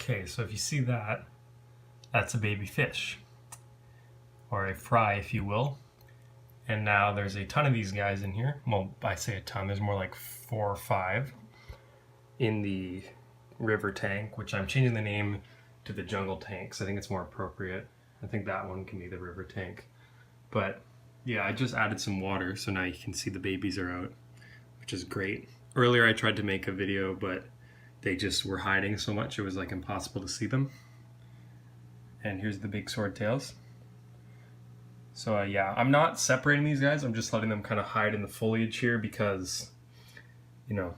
Okay, so if you see that, that's a baby fish, or a fry if you will. And now there's a ton of these guys in here. Well, I say a ton, there's more like 4 or 5 in the river tank, which I'm changing the name to the jungle tank because I think it's more appropriate. I think that one can be the river tank. But yeah, I just added some water, so now you can see the babies are out, which is great. Earlier I tried to make a video, but they just were hiding so much it was like impossible to see them. And here's the big swordtails. So yeah, I'm not separating these guys, I'm just letting them kind of hide in the foliage here because, you know,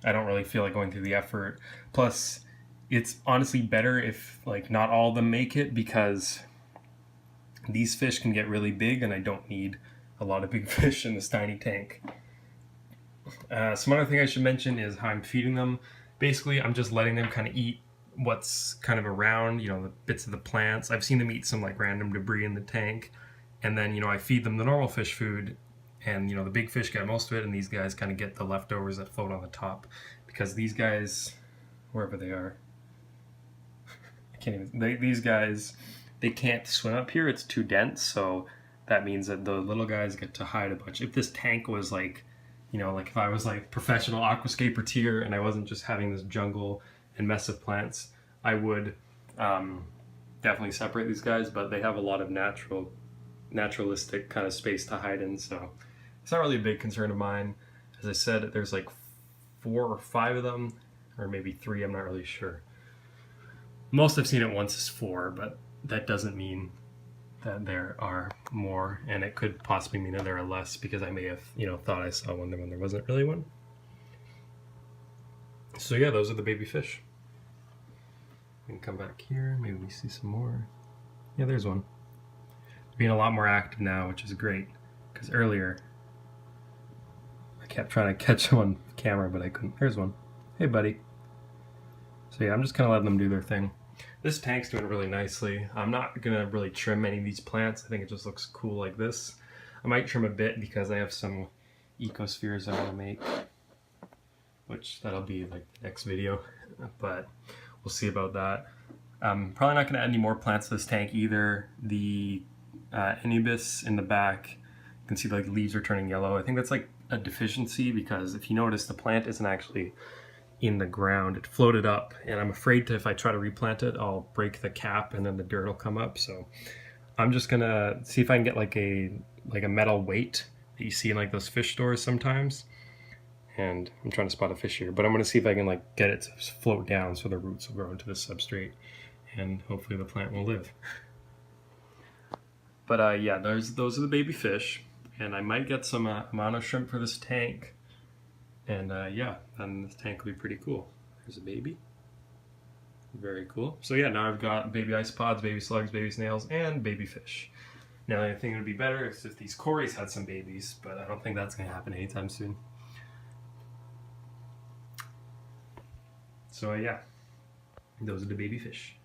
I don't really feel like going through the effort. Plus, it's honestly better if like not all of them make it, because these fish can get really big and I don't need a lot of big fish in this tiny tank. Some other thing I should mention is how I'm feeding them. Basically, I'm just letting them kind of eat what's kind of around, you know, the bits of the plants. I've seen them eat some like random debris in the tank, and then, you know, I feed them the normal fish food, and, you know, the big fish get most of it, and these guys kind of get the leftovers that float on the top, because these guys, wherever they are, I can't even, these guys, they can't swim up here, it's too dense, so that means that the little guys get to hide a bunch. If this tank was like, you know, like if I was like professional aquascaper tier and I wasn't just having this jungle and mess of plants, I would definitely separate these guys, but they have a lot of naturalistic kind of space to hide in, so it's not really a big concern of mine. As I said, there's like 4 or 5 of them, or maybe 3, I'm not really sure. Most I've seen at once is 4, but that doesn't mean that there are more, and it could possibly mean that there are less, because I may have, you know, thought I saw one when there wasn't really one. So yeah, those are the baby fish. We can come back here, maybe we see some more. Yeah, there's one. They're being a lot more active now, which is great, because earlier I kept trying to catch them on camera, but I couldn't. There's one. Hey, buddy. So yeah, I'm just kind of letting them do their thing. This tank's doing really nicely. I'm not gonna really trim any of these plants. I think it just looks cool like this. I might trim a bit because I have some ecospheres I want to make, which that'll be like the next video, but we'll see about that. I'm probably not gonna add any more plants to this tank either. The anubis in the back, you can see like the leaves are turning yellow. I think that's like a deficiency, because if you notice, the plant isn't actually in the ground, it floated up, and I'm afraid to, if I try to replant it, I'll break the cap and then the dirt will come up. So I'm just gonna see if I can get like a metal weight that you see in like those fish stores sometimes, and I'm trying to spot a fish here, but I'm gonna see if I can like get it to float down so the roots will grow into the substrate, and hopefully the plant will live. But yeah, those are the baby fish, and I might get some amount of shrimp for this tank. And yeah, then this tank will be pretty cool. There's a baby. Very cool. So yeah, now I've got baby isopods, baby slugs, baby snails, and baby fish. Now I think it would be better if these cories had some babies, but I don't think that's going to happen anytime soon. So yeah, those are the baby fish.